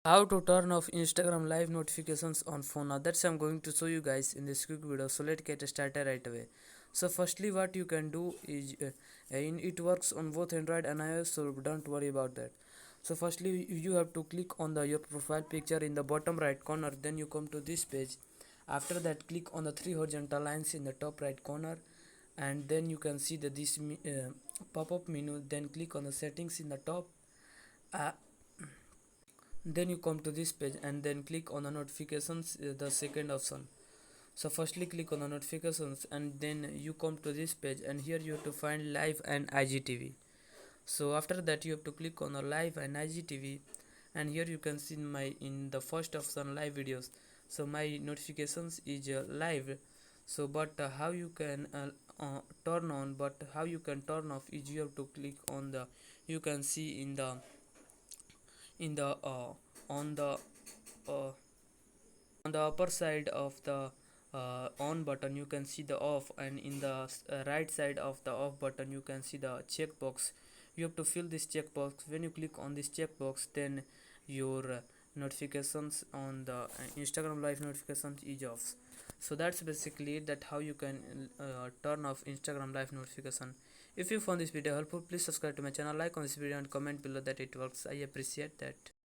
How to turn off Instagram live notifications on phone. Now that's I'm going to show you guys in this quick video, so let's get started right away. So firstly what you can do is it works on both Android and iOS, so don't worry about that. So firstly you have to click on the your profile picture in the bottom right corner, then you come to this page. After that click on the three horizontal lines in the top right corner, and then you can see the pop-up menu. Then click on the settings in the top. uh, then you come to this page and then click on the notifications, the second option. So firstly click on the notifications and then you come to this page, and here you have to find live and IGTV. So after that you have to click on the live and IGTV, and here you can see in the first option live videos. So my notifications is live. So but how you can turn on, but how you can turn off is you have to click on the, you can see in the uh, on the upper side of the on button you can see the off, and in the right side of the off button you can see the checkbox. You have to fill this checkbox. When you click on this checkbox, then your notifications on the Instagram live notifications is off. So that's basically it, that how you can turn off Instagram live notification. If you found this video helpful, please subscribe to my channel, like on this video and comment below that it works. I appreciate that.